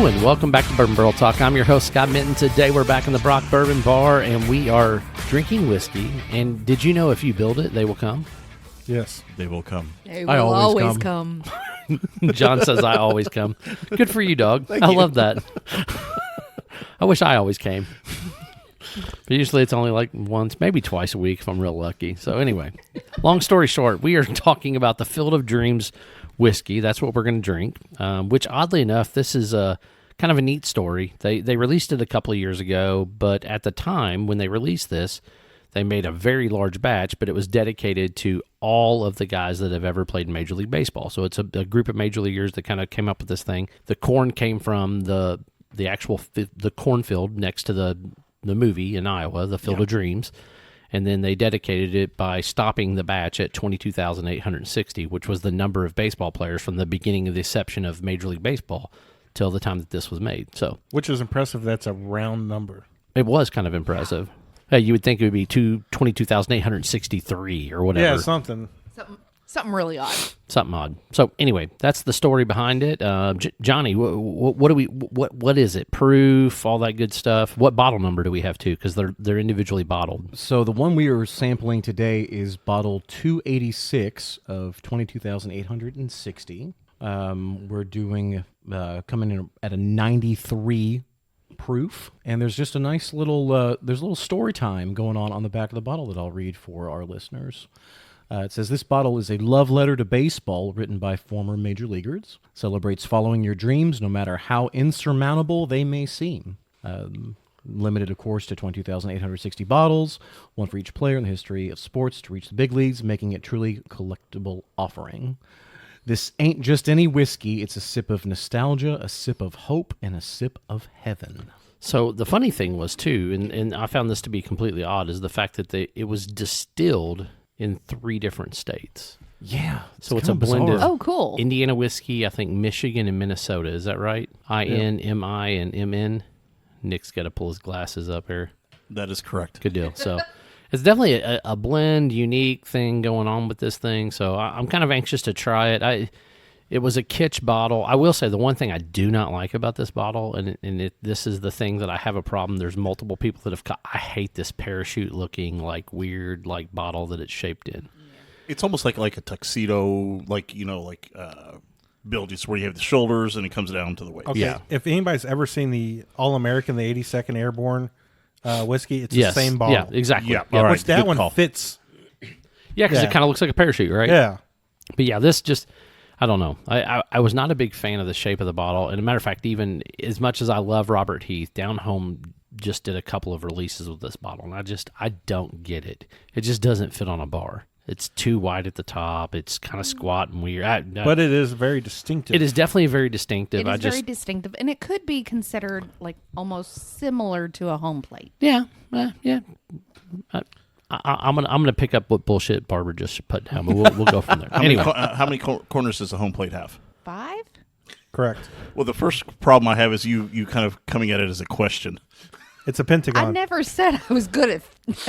Hello and welcome back to Bourbon Barrel Talk. I'm your host, Scott Minton. Today we're back in the Brock Bourbon Bar and we are drinking whiskey. And did you know if you build it, they will come? Yes. They will come. They will always come. John says I always come. Good for you, dog. I love that. I wish I always came. But usually it's only like once, maybe twice a week if I'm real lucky. So anyway, long story short, we are talking about the Field of Dreams whiskey. That's what we're going to drink, which oddly enough, this is a kind of a neat story. They released it a couple of years ago, but at the time when they released this, they made a very large batch, but it was dedicated to all of the guys that have ever played in Major League Baseball. So it's a group of Major Leaguers that kind of came up with this thing. The corn came from the actual the cornfield next to the movie in Iowa, the Field of Dreams. And then they dedicated it by stopping the batch at 22,860, which was the number of baseball players from the beginning of the inception of Major League Baseball till the time that this was made. So, which is impressive. That's a round number. It was kind of impressive. You would think it would be 22,863 or whatever. Yeah, something really odd. Something odd. So anyway, that's the story behind it. Johnny, what is it? Proof, all that good stuff. What bottle number do we have too? Because they're individually bottled. So the one we are sampling today is bottle 286 of 22,860. We're doing coming in at a 93 proof, and there's just a nice little there's a little story time going on the back of the bottle that I'll read for our listeners. It says, this bottle is a love letter to baseball written by former major leaguers. Celebrates following your dreams, no matter how insurmountable they may seem. Limited, of course, to 22,860 bottles, one for each player in the history of sports to reach the big leagues, making it truly collectible offering. This ain't just any whiskey. It's a sip of nostalgia, a sip of hope, and a sip of heaven. So the funny thing was, too, and I found this to be completely odd, is the fact that it was distilled in 3 different states. Yeah. So it's a blend of cool. Indiana whiskey, I think Michigan and Minnesota. Is that right? I-N-M-I and M-N. Nick's got to pull his glasses up here. That is correct. Good deal. So it's definitely a blend, unique thing going on with this thing. So I'm kind of anxious to try it. It was a kitsch bottle. I will say the one thing I do not like about this bottle, and this is the thing that I have a problem. There's multiple people that have. I hate this parachute-looking, like weird, like bottle that it's shaped in. It's almost like a tuxedo, build, just where you have the shoulders and it comes down to the waist. Okay. Yeah. If anybody's ever seen the All-American, the 82nd Airborne whiskey, it's the same bottle. Yeah, exactly. Yeah. Yeah. All right. Which that Good one call. fits. Yeah, because it kind of looks like a parachute, right? Yeah. But yeah, this just, I don't know. I was not a big fan of the shape of the bottle. And a matter of fact, even as much as I love Robert Heath, Down Home just did a couple of releases with this bottle. And I don't get it. It just doesn't fit on a bar. It's too wide at the top. It's kind of squat and weird. But it is very distinctive. It is definitely very distinctive. It is very distinctive, and it could be considered like almost similar to a home plate. Yeah, yeah. I'm gonna pick up what bullshit Barbara just put down, but we'll go from there. Anyway, How many corners does a home plate have? 5? Correct. Well, the first problem I have is you kind of coming at it as a question. It's a pentagon. I never said I was good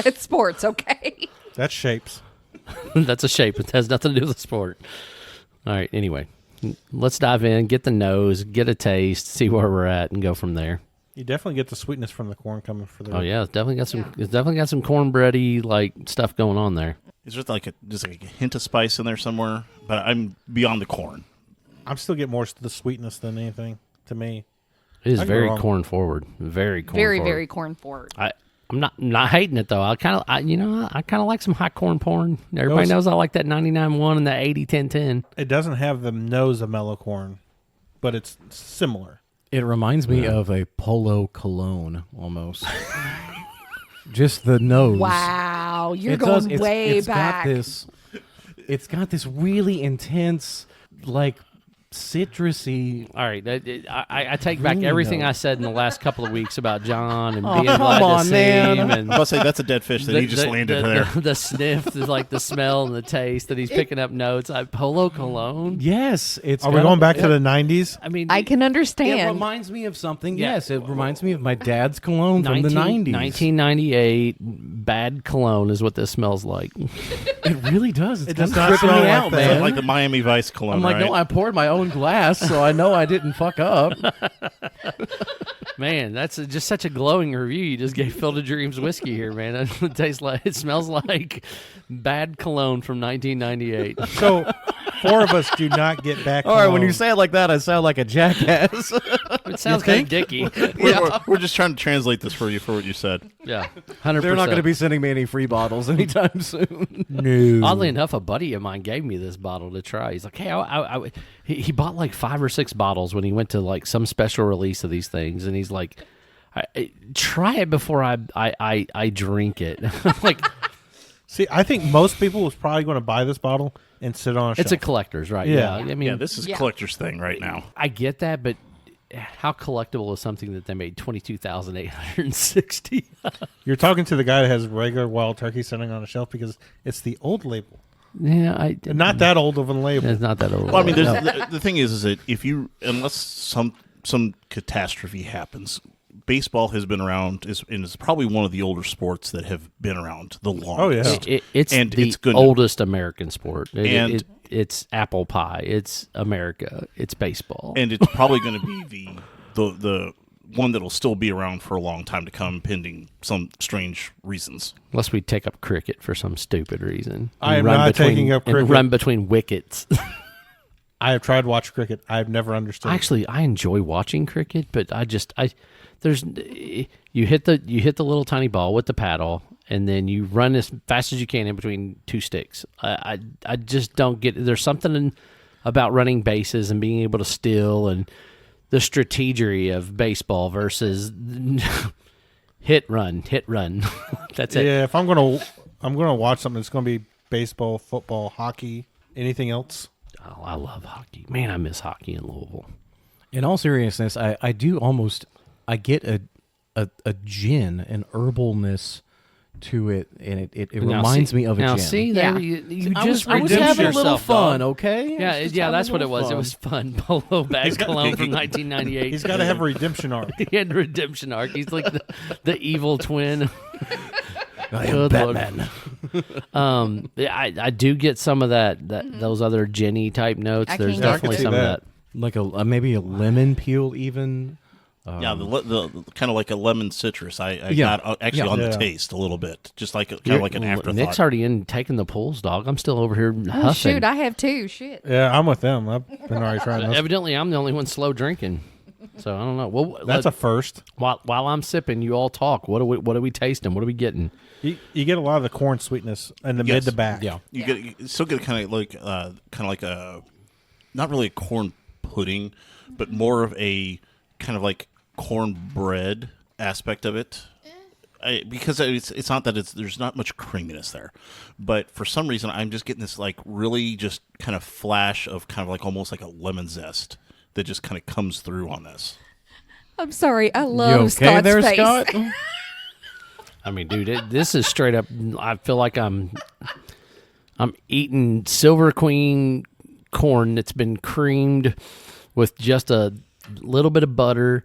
at sports, okay? That's shapes. that's a shape. It has nothing to do with the sport. All right. Anyway, let's dive in, get the nose, get a taste, see where we're at, and go from there. You definitely get the sweetness from the corn coming for the. Oh yeah, it's definitely got some. Yeah. It's definitely got some cornbready like stuff going on there. Is there like a hint of spice in there somewhere? But I'm beyond the corn. I'm still getting more the sweetness than anything to me. It is very corn forward. Very corn. Very forward. very corn forward. I'm not hating it though. I kind of like some hot corn porn. Everybody knows I like that 99.1 and that 80-10-10. It doesn't have the nose of mellow corn, but it's similar. It reminds me of a Polo cologne almost. Just the nose. Wow, you're going way back. It's got this really intense, like, citrusy. All right, I take back everything I said in the last couple of weeks about John and being come glad on, to see man. him. And I must say that's a dead fish that he just landed there. The sniff, like the smell and the taste that he's picking up notes. Polo cologne. Yes, Are we going back to the 90s? I mean, I can understand. It reminds me of something. Yeah. Yes, it reminds me of my dad's cologne from the 90s. 1998 bad cologne is what this smells like. It really does. It's It does kind of not tripping smell me like out, that. man. Like the Miami Vice cologne. I'm like, right? no, I poured my own own glass, so I know I didn't fuck up. Man, that's just such a glowing review you just gave Field of Dreams whiskey here, man. It smells like bad cologne from 1998. So 4 of us do not get back. All right, when home. you say it like that, I sound like a jackass. It sounds kind of dicky. We're just trying to translate this for you for what you said. Yeah, 100%. They're not going to be sending me any free bottles anytime soon. No. Oddly enough, a buddy of mine gave me this bottle to try. He's like, hey, he bought like 5 or 6 bottles when he went to like some special release of these things, and he's like, try it before I drink it. I'm like, See, I think most people was probably going to buy this bottle and sit on a it's shelf. a collector's, right? Yeah. I mean, Yeah, this is a collector's thing right now. I get that, but how collectible is something that they made 22,860? You're talking to the guy that has regular wild turkey sitting on a shelf because it's the old label. Yeah, Not that old of a label. It's not that old. Well, I mean, No. the thing is that if you, unless some catastrophe happens, baseball has been around and is probably one of the older sports that have been around the longest. Oh, yeah. It's And the it's gonna- oldest American sport. And- It's apple pie. It's America. It's baseball. And it's probably going to be the one that'll still be around for a long time to come, pending some strange reasons. Unless we take up cricket for some stupid reason. I And am run not between- taking up and cricket. run between wickets. I have tried to watch cricket. I've never understood. Actually, I enjoy watching cricket, but there's you hit the little tiny ball with the paddle, and then you run as fast as you can in between 2 sticks. I just don't get. There's something about running bases and being able to steal and the strategery of baseball versus hit run. That's it. Yeah, if I'm gonna watch something, it's gonna be baseball, football, hockey, anything else. Oh, I love hockey. Man, I miss hockey in Louisville. In all seriousness, I do almost, I get a gin, an herbalness to it, and it reminds me of a now gin. see, Yeah. there you I just was redeemed having a little yourself, fun, dog. okay? Yeah, yeah, that's what it was. It was fun. Polo bag cologne from 1998. He's got to have a redemption arc. He had a redemption arc. He's like the evil twin. I am Good Lord. Batman. Yeah, I do get some of that those other ginny type notes. I There's can definitely see some that. of that. Like maybe a lemon peel even. Yeah, the kind of like a lemon citrus. I Yeah. got actually Yeah. on the Yeah. taste a little bit, just like kind of like an afterthought. Nick's already in taking the pulls, dog. I'm still over here Oh, huffing. shoot, I have 2. Shit. Yeah, I'm with them. I've been already trying this. Evidently, I'm the only one slow drinking. So I don't know. Well, That's a first. while I'm sipping, you all talk. What are we tasting? What are we getting? You get a lot of the corn sweetness in the mid to back. Yeah. You still get kind of like a not really a corn pudding, but more of a kind of like cornbread aspect of it. Because it's not that there's not much creaminess there, but for some reason I'm just getting this like really just kind of flash of kind of like almost like a lemon zest that just kind of comes through on this. I'm sorry. I You love okay Scott's there, face. Scott? I mean, dude, this is straight up. I feel like I'm eating Silver Queen corn that's been creamed with just a little bit of butter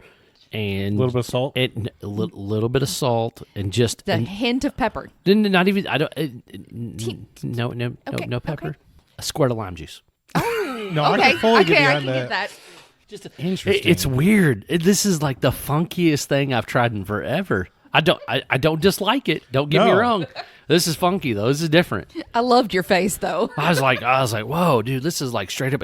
and A little bit of salt. a little bit of salt and just The hint of pepper. not even. I don't. No Okay, pepper. okay. A squirt of lime juice. No, I Okay, can fully get okay, I behind can that. get that. Interesting. It's weird. This is like the funkiest thing I've tried in forever. I don't dislike it. Don't get me No. wrong. This is funky though. This is different. I loved your face, though. I was like, whoa, dude, this is like straight up.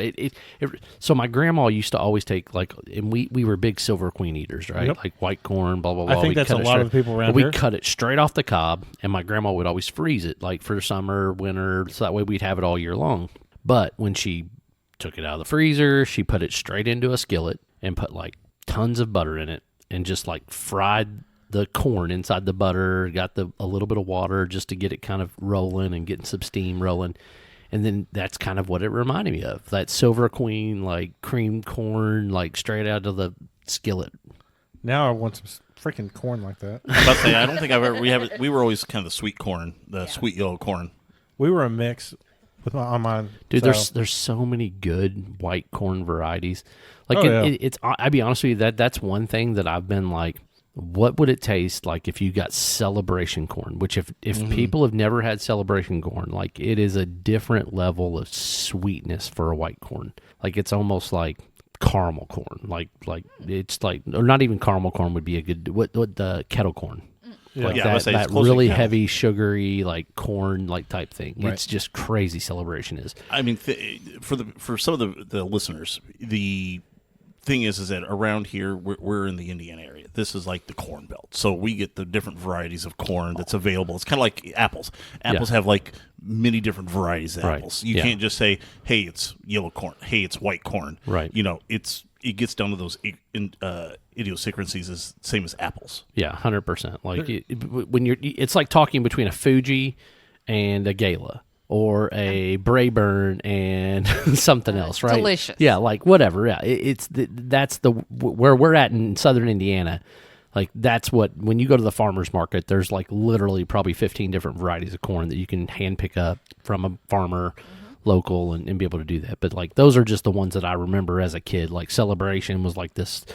So my grandma used to always take like, and we were big Silver Queen eaters, right? Yep. Like white corn, blah blah blah. I think We'd that's cut a it lot of straight- the people around but we here. cut it straight off the cob, and my grandma would always freeze it, like for summer, winter, so that way we'd have it all year long. But when she took it out of the freezer, she put it straight into a skillet and put like tons of butter in it, and just like fried the corn inside the butter, got a little bit of water just to get it kind of rolling and getting some steam rolling. And then that's kind of what it reminded me of. That Silver Queen, like creamed corn, like straight out of the skillet. Now I want some freaking corn like that. I was about to say, I don't think I've ever. We were always kind of the sweet corn, the sweet yellow corn. We were a mix with on mine. Dude, so. there's so many good white corn varieties. Like Oh, yeah. it's I'll be honest with you, that's one thing that I've been like, what would it taste like if you got Celebration corn? Which if people have never had Celebration corn, like it is a different level of sweetness for a white corn. Like it's almost like caramel corn. Like it's like, or not even caramel corn would be a good, what the kettle corn. Yeah. Like Yeah, I would say that it's close to really kettle. heavy, sugary, like corn, like type thing. Right. It's just crazy. Celebration is. I mean, for some of the listeners, the thing is that around here we're in the Indiana area. This is like the corn belt, so we get the different varieties of corn that's available. It's kind of like apples. Apples have like many different varieties of Right. apples. You Yeah. can't just say, "Hey, it's yellow corn. Hey, it's white corn." Right. You know, it gets down to those idiosyncrasies as same as apples. Yeah, 100%. Like when it's like talking between a Fuji and a Gala, or a Brayburn and something else, right? Delicious. Yeah, like whatever. Yeah, that's where we're at in southern Indiana. Like that's what, when you go to the farmer's market, there's like literally probably 15 different varieties of corn that you can hand pick up from a farmer local and be able to do that. But like those are just the ones that I remember as a kid. Like Celebration was like this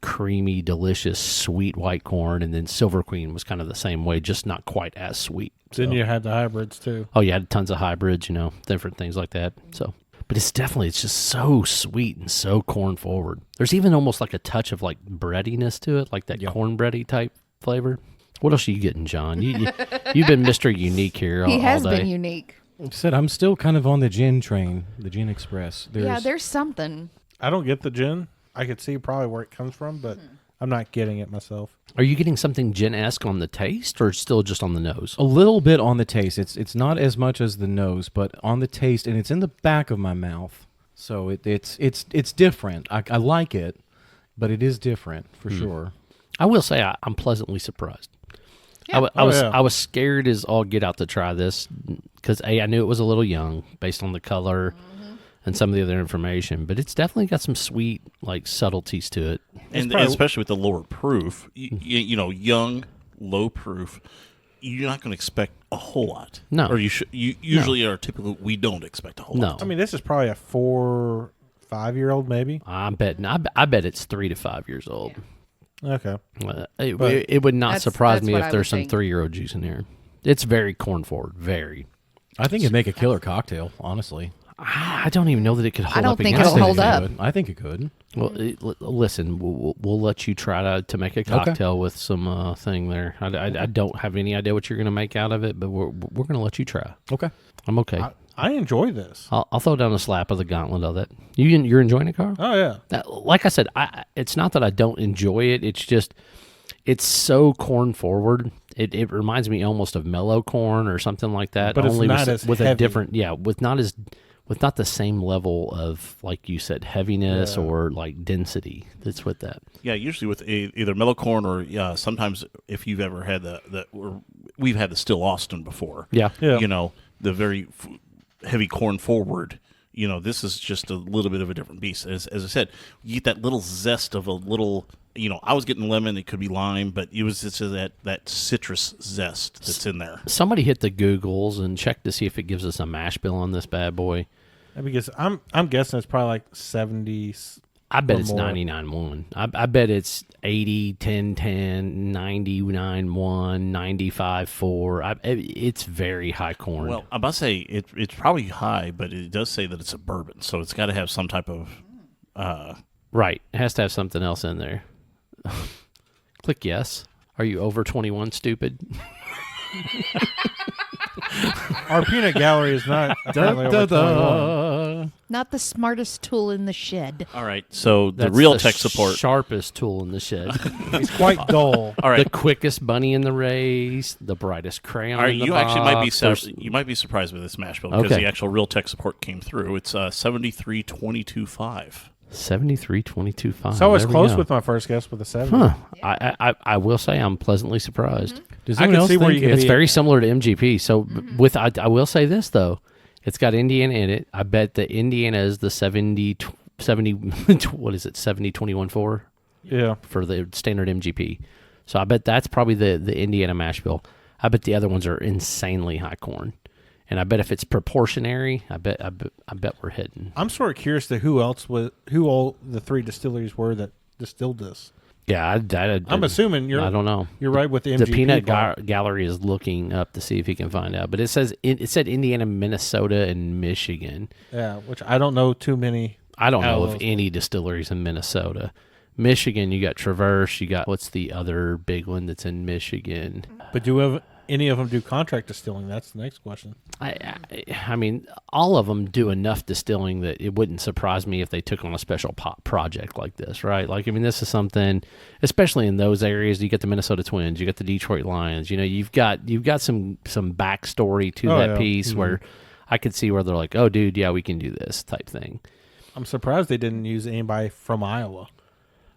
creamy, delicious, sweet white corn, and then Silver Queen was kind of the same way, just not quite as sweet. Then So- you had the hybrids too. Oh, you had tons of hybrids, different things like that. So, but it's just so sweet and so corn forward. There's even almost like a touch of like breadiness to it, like that cornbready type flavor. What else are you getting, John? You've been Mr. Unique here He all has day. been unique. Like I said, I'm still kind of on the gin train, the gin express. There's something. I don't get the gin. I could see probably where it comes from, but I'm not getting it myself. Are you getting something gin-esque on the taste, or still just on the nose? a little bit on the taste. It's not as much as the nose, but on the taste, and it's in the back of my mouth. So it's different. I like it, but it is different for sure. I will say I'm pleasantly surprised. Yeah. I was scared as all get out to try this because I knew it was a little young based on the color and some of the other information, but it's definitely got some sweet like subtleties to it. And probably- especially with the lower proof, young, low proof, you're not going to expect a whole lot. No. Or you usually are typically, we don't expect a whole No. lot. I mean, this is probably a 4-5-year-old maybe. I'm betting. I bet it's 3 to 5 years old. Okay. It would not That's- surprise that's me what if I there's would some think. 3-year-old juice in here. It's very corn forward. Very. I think it'd make a killer cocktail, honestly. I don't even know that it could hold don't up think against it'll anything. hold up. I think it could. Well, listen, we'll let you try to make a cocktail with some thing there. I don't have any idea what you're going to make out of it, but we're going to let you try. Okay. I'm okay. I enjoy this. I'll throw down a slap of the gauntlet of it. You're enjoying it, Carl? Oh yeah. Like I said, it's not that I don't enjoy it. It's just it's so corn forward. It reminds me almost of mellow corn or something like that. But it's only not with, as with a heavy. different with not the same level of, like you said, heaviness or like density. That's what that. Yeah, usually with either mellow corn or sometimes if you've ever had we've had the Still Austin before. Yeah. Yeah. The very heavy corn forward. This is just a little bit of a different beast. As I said, you get that little zest of a little. I was getting lemon. It could be lime, but it was just that citrus zest that's in there. Somebody hit the Googles and check to see if it gives us a mash bill on this bad boy. Because I'm guessing it's probably like 70s. I bet or it's more. 99.1. I bet it's 80, 10, 10, 99.1, 95.4. It's very high corn. Well, I'm about to say it's probably high, but it does say that it's a bourbon, so it's got to have some type of. Right. It has to have something else in there. Click yes. Are you over 21, stupid? Our peanut gallery is not apparently over 21. Not the smartest tool in the shed. All right, so the That's real the tech support. sharpest tool in the shed. It's quite dull. All right, The quickest bunny in the race, the brightest crayon. all right. in the You actually might be box. you might be surprised with this mash bill because Okay. the actual real tech support came through. It's 73.22.5. 73.22.5. So I was There we close go. with my first guess with a 70. Huh. I will say I'm pleasantly surprised. Does I anyone can else see where think you could It's be- very similar to MGP. So with I will say this though, it's got Indiana in it. I bet the Indiana is the 70 what is it 70-21-4 Yeah. for the standard MGP. So I bet that's probably the Indiana mash bill. I bet the other ones are insanely high corn, and I bet if it's proportionary, I bet we're hitting. I'm sort of curious to who all the 3 distilleries were that distilled this. Yeah, I'm assuming I don't know. You're right with the MGP The peanut part. gallery is looking up to see if he can find out, but it said Indiana, Minnesota, and Michigan. Yeah, which I don't know too many. I don't know of those. any distilleries in Minnesota. Michigan, you got Traverse. You got what's the other big one that's in Michigan? But any of them do contract distilling? That's the next question. I mean, all of them do enough distilling that it wouldn't surprise me if they took on a special project like this, right? Like, I mean, this is something, especially in those areas. You get the Minnesota Twins, you get the Detroit Lions. You know, you've got some backstory to that piece where I could see where they're like, oh, dude, yeah, we can do this type thing. I'm surprised they didn't use anybody from Iowa.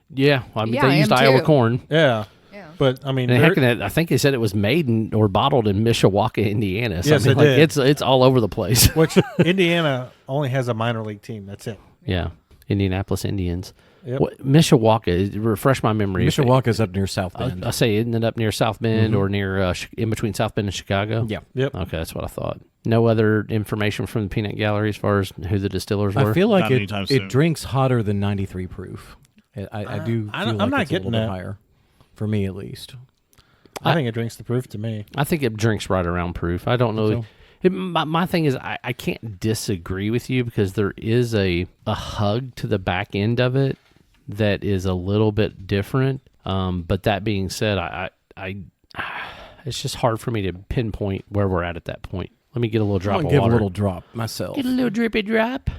Yeah, I mean, Yeah, they I used am Iowa too. corn. Yeah. Yeah. But I mean, And I think they said it was made or bottled in Mishawaka, Indiana. So, Yes, I mean, it did. It's all over the place. which Indiana only has a minor league team. That's it. Yeah, Indianapolis Indians. Yep. Mishawaka, refresh my memory. Mishawaka's up near South Bend. I say, isn't it up near South Bend or near in between South Bend and Chicago? Yeah. Yep. Okay, that's what I thought. No other information from the peanut gallery as far as who the distillers were? I feel like Not anytime soon. it drinks hotter than 93 proof. I do feel I'm like not it's a getting little bit that. higher, for me at least. I think it drinks the proof to me. I think it drinks right around proof. I don't know. So? My thing is I can't disagree with you because there is a hug to the back end of it that is a little bit different. But that being said, I it's just hard for me to pinpoint where we're at that point. Let me get a little drop I'll of give water. a little drop myself. Get a little drippy drop.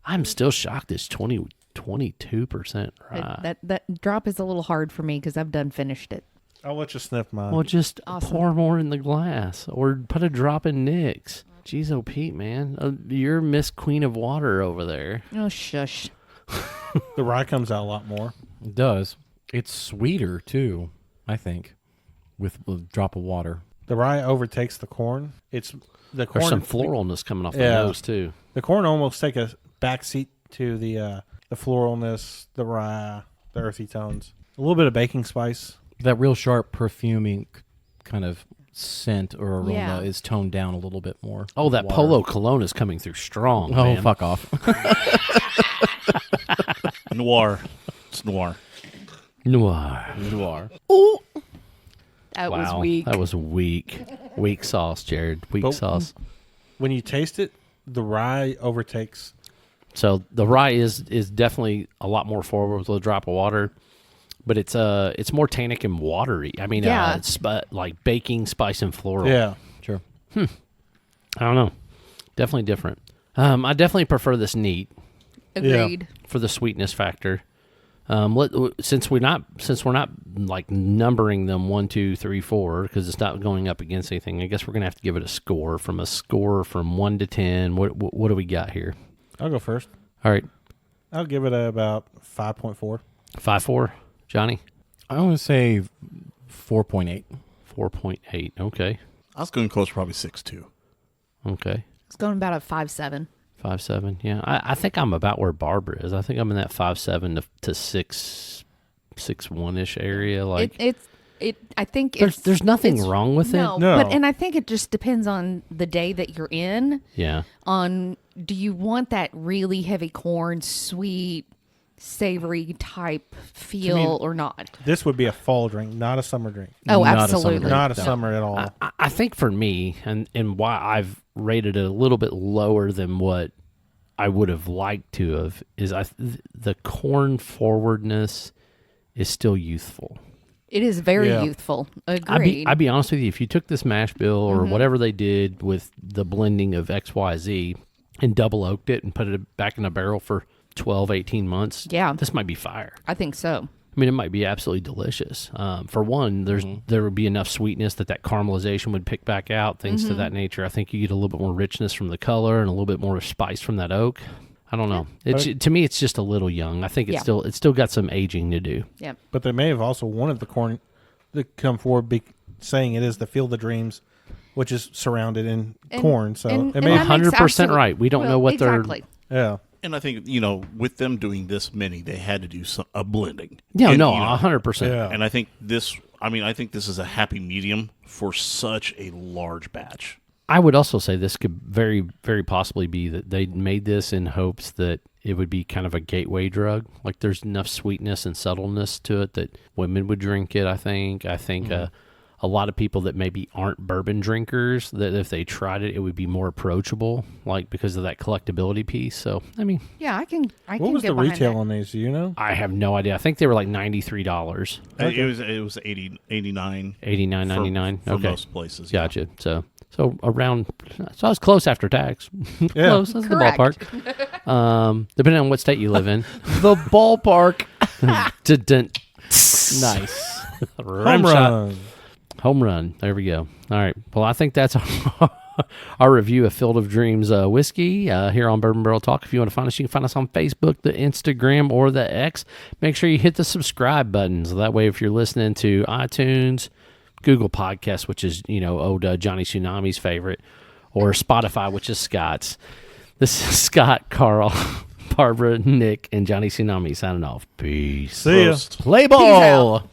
I'm still shocked. It's 22% right. That drop is a little hard for me because I've done finished it. I'll let you sniff mine. Well, just Awesome. pour more in the glass or put a drop in Nick's. Jeez, oh, Pete, man. You're Miss Queen of Water over there. Oh, shush. The rye comes out a lot more. It does. It's sweeter too, I think, with a drop of water. The rye overtakes the corn. It's the corn. There's some floralness coming off the Yeah. nose, too. The corn almost take a back seat to the floralness, the rye, the earthy tones. A little bit of baking spice. That real sharp perfuming kind of scent or aroma Yeah. is toned down a little bit more. Oh, with that water. Polo Cologne is coming through strong, Oh, man. fuck off. Noir. It's noir. Noir. Noir. That was Wow, weak. that was weak. Weak sauce, Jared. Weak But- sauce. When you taste it, the rye overtakes. So the rye is definitely a lot more forward with a drop of water, but it's more tannic and watery. I mean, Yeah. it's like baking, spice, and floral. Yeah. Sure. I don't know. Definitely different. I definitely prefer this neat Agreed. for the sweetness factor. Since we're not like numbering them 1, 2, 3, 4 because it's not going up against anything. I guess we're gonna have to give it a score from 1 to 10. What do we got here? I'll go first. All right, I'll give it about 5.4. 5.4. Johnny, I want to say 4.8. 4.8. Okay, I was going close, probably 6.2. okay. It's going about a 5.7. 5.7. Yeah, I think I'm about where Barbara is. I think I'm in that 5.7 to 6.1 ish area. Like I think there's nothing it's- wrong with no, it. No. and I think it just depends on the day that you're in. Yeah. On do you want that really heavy corn, sweet, savory type feel or not? This would be a fall drink, not a summer drink. Oh, Not a summer absolutely. drink. Not a No. summer at all. I think for me, and why I've rated it a little bit lower than what I would have liked to have, is the corn forwardness is still youthful. It is very Yeah. youthful. Agreed. I'd be honest with you, if you took this mash bill or whatever they did with the blending of XYZ and double oaked it and put it back in a barrel for 12, 18 months, Yeah. this might be fire. I think so. I mean, it might be absolutely delicious. For one, there would be enough sweetness that caramelization would pick back out, things to that nature. I think you get a little bit more richness from the color and a little bit more spice from that oak. I don't know. To me, it's just a little young. I think it's still got some aging to do. Yeah. But they may have also wanted the corn to come forward saying it is the Field of Dreams, which is surrounded in corn. So and- it and may that makes 100% absolute- right. We don't know what they're- exactly. yeah. And I think, with them doing this many, they had to do a blending. Yeah, And, no, 100%. Yeah. And I think this is a happy medium for such a large batch. I would also say this could very, very possibly be that they made this in hopes that it would be kind of a gateway drug. Like there's enough sweetness and subtleness to it that women would drink it. I think a lot of people that maybe aren't bourbon drinkers, that if they tried it, it would be more approachable, like because of that collectability piece. So, I mean, Yeah, I can. What was get the behind retail that. on these? Do you know? I have no idea. I think they were like $93, It was 89 $89.99. for Okay, most places. Yeah. gotcha. So around, so I was close after tax. Yeah. Close. That's Correct. the ballpark. Depending on what state you live in. The ballpark. Nice. Home run. Home run. There we go. All right. Well, I think that's our review of Field of Dreams whiskey here on Bourbon Barrel Talk. If you want to find us, you can find us on Facebook, the Instagram, or the X. Make sure you hit the subscribe button. So that way, if you're listening to iTunes, Google Podcasts, which is, old Johnny Tsunami's favorite, or Spotify, which is Scott's. This is Scott, Carl, Barbara, Nick, and Johnny Tsunami signing off. Peace. See ya. Roast. Play Peace ball. out.